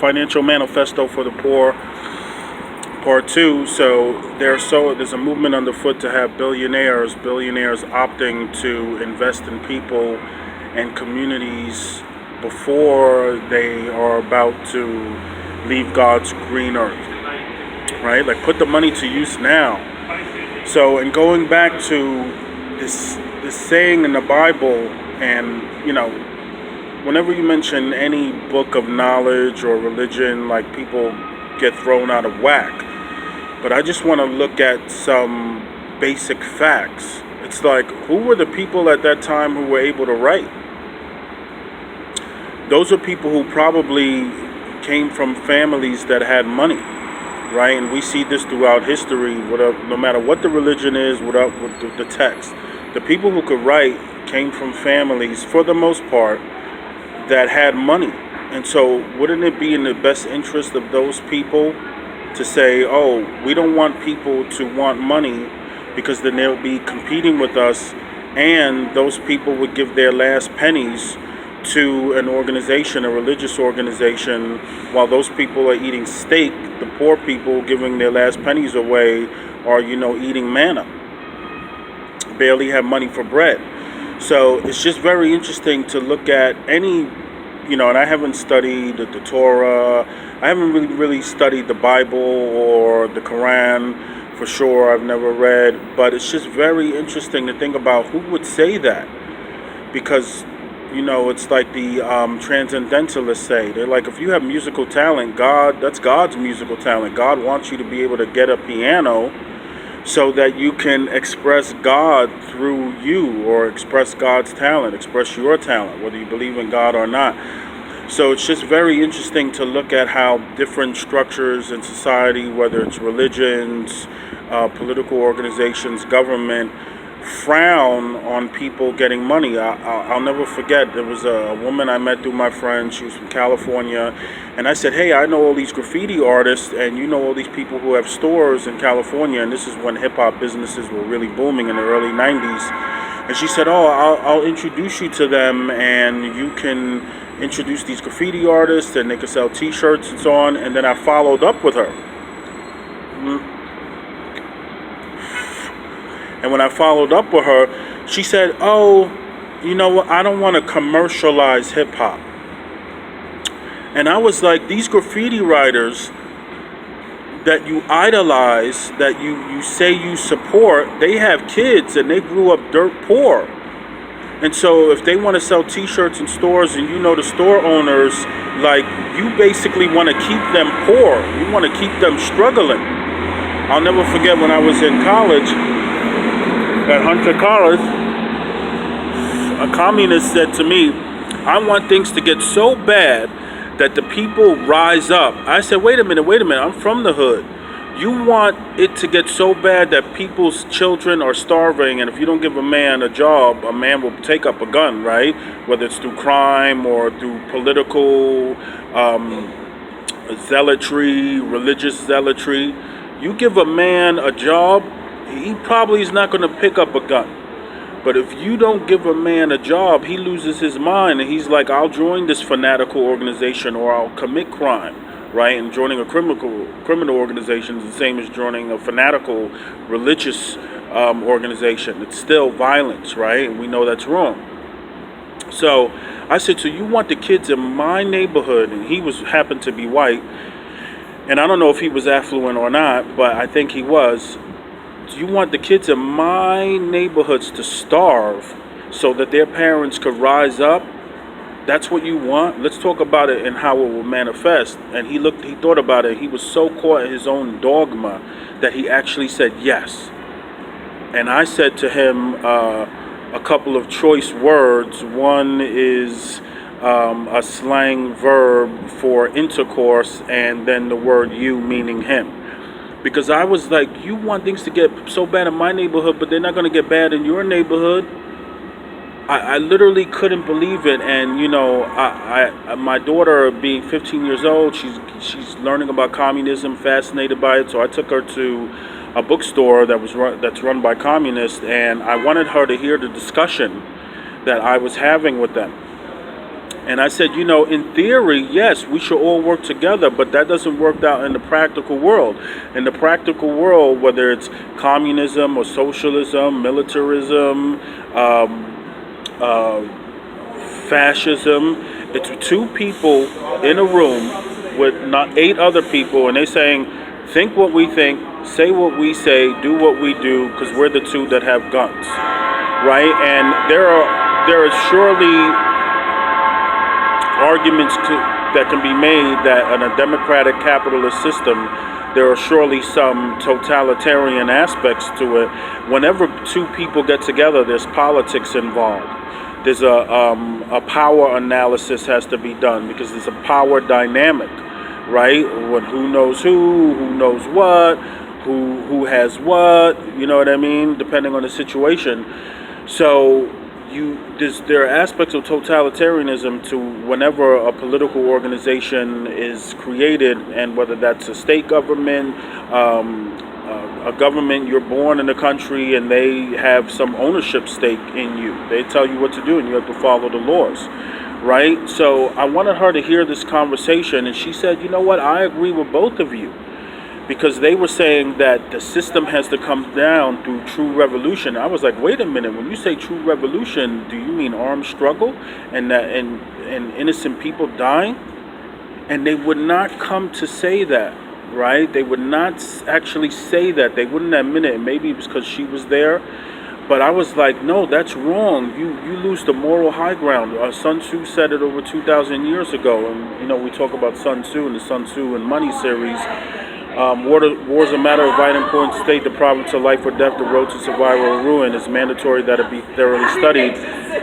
Financial Manifesto for the Poor, Part 2. So there's a movement underfoot to have billionaires opting to invest in people and communities before they are about to leave God's green earth, right? Like, put the money to use now. So, and going back to this saying in the Bible, and whenever you mention any book of knowledge or religion, like, people get thrown out of whack. But I just want to look at some basic facts. It's like, who were the people at that time who were able to write? Those are people who probably came from families that had money, right? And we see this throughout history, no matter what the religion is, with the text. The people who could write came from families, for the most part, that had money. And so wouldn't it be in the best interest of those people to say, oh, we don't want people to want money, because then they'll be competing with us, and those people would give their last pennies to an organization, a religious organization, while those people are eating steak. The poor people giving their last pennies away are, eating manna, barely have money for bread. So it's just very interesting to look at any, and I haven't studied the Torah, I haven't really studied the Bible or the Quran for sure. I've never read, but it's just very interesting to think about who would say that, because it's like the transcendentalists say. They're like, if you have musical talent, that's God's musical talent. God wants you to be able to get a piano so that you can express God through you, or express God's talent, express your talent, whether you believe in God or not. So it's just very interesting to look at how different structures in society, whether it's religions, political organizations, government, frown on people getting money. I'll never forget, there was a woman I met through my friend. She was from California, and I said, hey, I know all these graffiti artists, and all these people who have stores in California, and this is when hip-hop businesses were really booming in the early 90s. And she said, oh, I'll introduce you to them, and you can introduce these graffiti artists, and they can sell t-shirts and so on. And then I followed up with her. And when I followed up with her, she said, oh, you know what, I don't want to commercialize hip-hop. And I was like, these graffiti writers that you idolize, that you say you support, they have kids and they grew up dirt poor. And so if they want to sell t-shirts in stores, and the store owners, like, you basically want to keep them poor. You want to keep them struggling. I'll never forget when I was in college, at Hunter College, a communist said to me, I want things to get so bad that the people rise up. I said, wait a minute, I'm from the hood. You want it to get so bad that people's children are starving, and if you don't give a man a job, a man will take up a gun, right? Whether it's through crime or through political zealotry, religious zealotry. You give a man a job, he probably is not going to pick up a gun. But if you don't give a man a job, he loses his mind, and he's like, I'll join this fanatical organization, or I'll commit crime, right? And joining a criminal organization is the same as joining a fanatical religious organization. It's still violence, right? And we know that's wrong. So I said, so you want the kids in my neighborhood, and he happened to be white, and I don't know if he was affluent or not, but I think he was. You want the kids in my neighborhoods to starve so that their parents could rise up? That's what you want? Let's talk about it and how it will manifest. And he thought about it. He was so caught in his own dogma that he actually said yes. And I said to him a couple of choice words. One is a slang verb for intercourse, and then the word you, meaning him. Because I was like, you want things to get so bad in my neighborhood, but they're not going to get bad in your neighborhood. I literally couldn't believe it. And my daughter, being 15 years old, she's learning about communism, fascinated by it. So I took her to a bookstore that's run by communists, and I wanted her to hear the discussion that I was having with them. And I said, in theory, yes, we should all work together, but that doesn't work out in the practical world. In the practical world, whether it's communism or socialism, militarism, uh, fascism, it's two people in a room with not 8 other people, and they're saying, think what we think, say what we say, do what we do, because we're the two that have guns, right? And there are surely arguments that can be made that in a democratic capitalist system, there are surely some totalitarian aspects to it. Whenever two people get together, there's politics involved. There's a power analysis has to be done because there's a power dynamic, right? When who knows what, who has what, you know what I mean? Depending on the situation. So there are aspects of totalitarianism to whenever a political organization is created, and whether that's a state government, a government, you're born in the country and they have some ownership stake in you. They tell you what to do and you have to follow the laws, right? So I wanted her to hear this conversation, and she said, you know what, I agree with both of you. Because they were saying that the system has to come down through true revolution. I was like, wait a minute, when you say true revolution, do you mean armed struggle and innocent people dying? And they would not come to say that, right? They would not actually say that. They wouldn't admit it. Maybe it was because she was there. But I was like, no, that's wrong. You lose the moral high ground. Sun Tzu said it over 2,000 years ago. And, we talk about Sun Tzu in the Sun Tzu and Money series. War is a matter of vital importance. State the province of life or death, the road to survival or ruin is mandatory that it be thoroughly studied.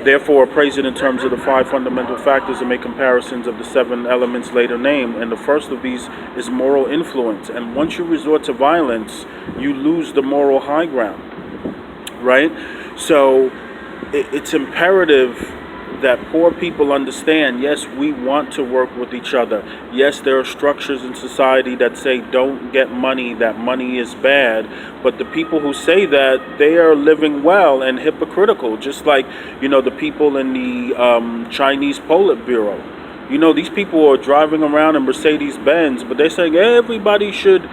Therefore, appraise it in terms of the 5 fundamental factors and make comparisons of the 7 elements later named. And the first of these is moral influence. And once you resort to violence, you lose the moral high ground, right? So it's imperative that poor people understand, yes, we want to work with each other. Yes, there are structures in society that say don't get money, that money is bad. But the people who say that, they are living well and hypocritical, just like, the people in the Chinese Politburo. These people are driving around in Mercedes-Benz, but they're saying everybody should,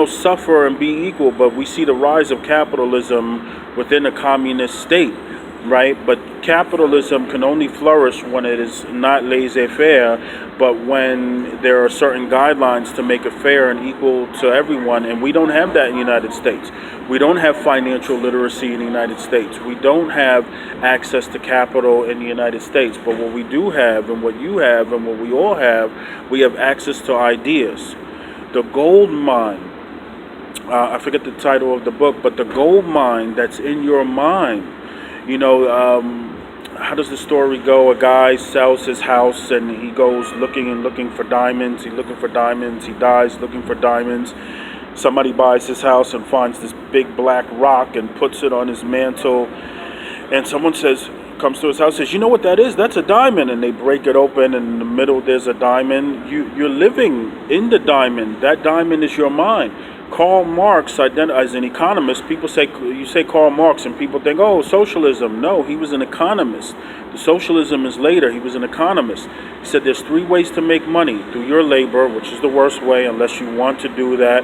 suffer and be equal. But we see the rise of capitalism within a communist state. Right, but capitalism can only flourish when it is not laissez-faire, but when there are certain guidelines to make it fair and equal to everyone. And we don't have that in the United States. We don't have financial literacy in the United States. We don't have access to capital in the United States. But what we do have, and what you have, and what we all have, we have access to ideas. The gold mine, I forget the title of the book, but the gold mine that's in your mind. How does the story go? A guy sells his house and he goes looking for diamonds. He's looking for diamonds. He dies looking for diamonds. Somebody buys his house and finds this big black rock and puts it on his mantle. And someone comes to his house, says, you know what that is? That's a diamond. And they break it open, and in the middle there's a diamond. You're living in the diamond. That diamond is your mind. Karl Marx, as an economist, you say Karl Marx and people think, oh, socialism. No, he was an economist. The socialism is later. He was an economist. He said there's 3 ways to make money: through your labor, which is the worst way unless you want to do that,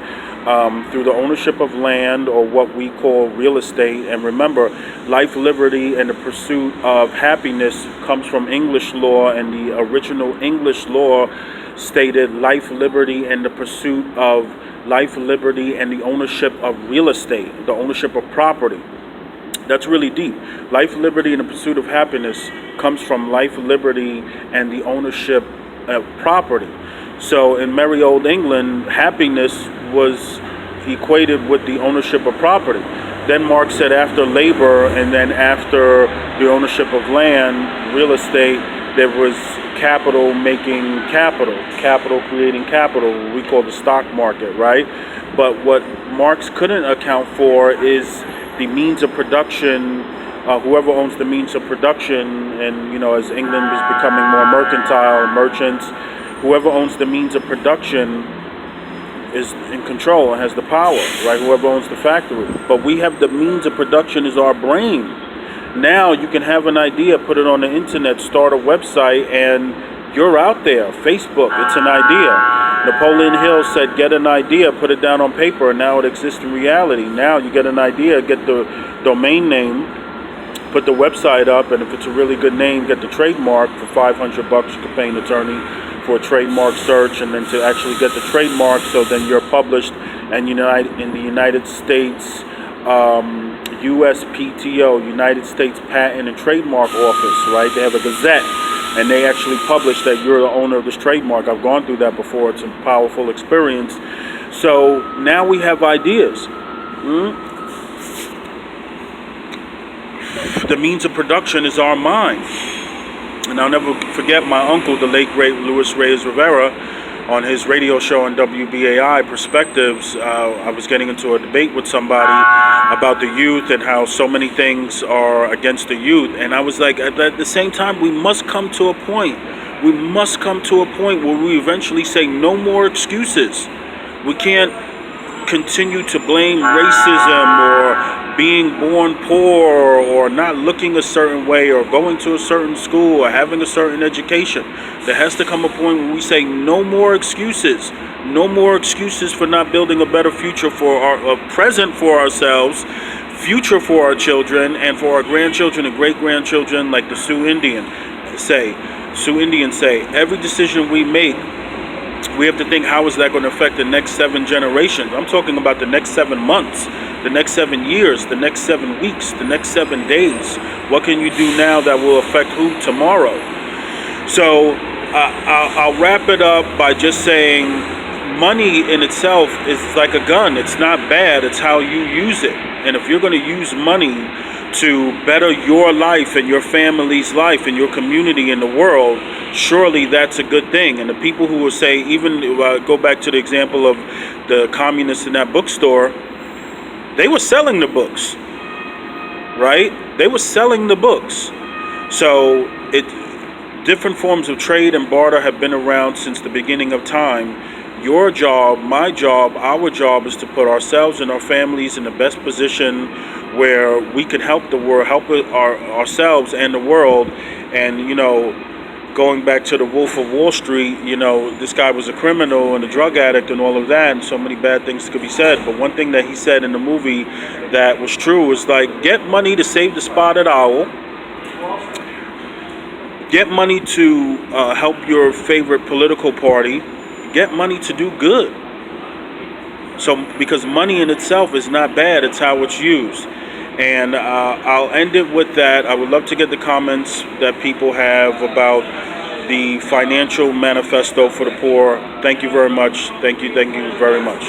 through the ownership of land or what we call real estate. And remember, life, liberty, and the pursuit of happiness comes from English law, and the original English law stated life, liberty, and the pursuit of life, liberty, and the ownership of real estate, the ownership of property. That's really deep. Life, liberty, and the pursuit of happiness comes from life, liberty, and the ownership of property. So in merry old England, happiness was equated with the ownership of property. Then Marx said after labor and then after the ownership of land, real estate, there was capital making capital, capital creating capital, what we call the stock market, right? But what Marx couldn't account for is the means of production, whoever owns the means of production, and as England was becoming more mercantile, merchants, whoever owns the means of production is in control and has the power, right? Whoever owns the factory. But we have the means of production is our brain. Now you can have an idea, put it on the internet, start a website, and you're out there. Facebook, it's an idea. Napoleon Hill said, get an idea, put it down on paper, and now it exists in reality. Now you get an idea, get the domain name, put the website up, and if it's a really good name, get the trademark. For $500 you can pay an attorney for a trademark search, and then to actually get the trademark, so then you're published and in the United States USPTO, United States Patent and Trademark Office, right? They have a gazette, and they actually publish that you're the owner of this trademark. I've gone through that before. It's a powerful experience. So now we have ideas. The means of production is our mind. And I'll never forget my uncle, the late great Luis Reyes Rivera, on his radio show on WBAI, Perspectives. I was getting into a debate with somebody about the youth and how so many things are against the youth. And I was like, at the same time, we must come to a point. We must come to a point where we eventually say no more excuses. We can't continue to blame racism or being born poor or not looking a certain way or going to a certain school or having a certain education. There has to come a point where we say no more excuses. No more excuses for not building a better future for our present for ourselves, future for our children, and for our grandchildren and great-grandchildren, like the Sioux Indians say. Every decision we make, we have to think, how is that going to affect the next 7 generations? I'm talking about the next 7 months, the next 7 years, the next 7 weeks, the next 7 days. What can you do now that will affect who tomorrow? So I'll wrap it up by just saying money in itself is like a gun. It's not bad. It's how you use it. And if you're going to use money to better your life and your family's life and your community in the world, surely that's a good thing. And the people who will say, even go back to the example of the communists in that bookstore, they were selling the books, right? They were selling the books. So different forms of trade and barter have been around since the beginning of time. Your job, my job, our job is to put ourselves and our families in the best position where we can help the world, help ourselves and the world. And, going back to the Wolf of Wall Street, this guy was a criminal and a drug addict and all of that, and so many bad things could be said. But one thing that he said in the movie that was true was like, get money to save the spotted owl. Get money to help your favorite political party. Get money to do good. So, because money in itself is not bad, it's how it's used. And I'll end it with that. I would love to get the comments that people have about the financial manifesto for the poor. Thank you very much. Thank you very much.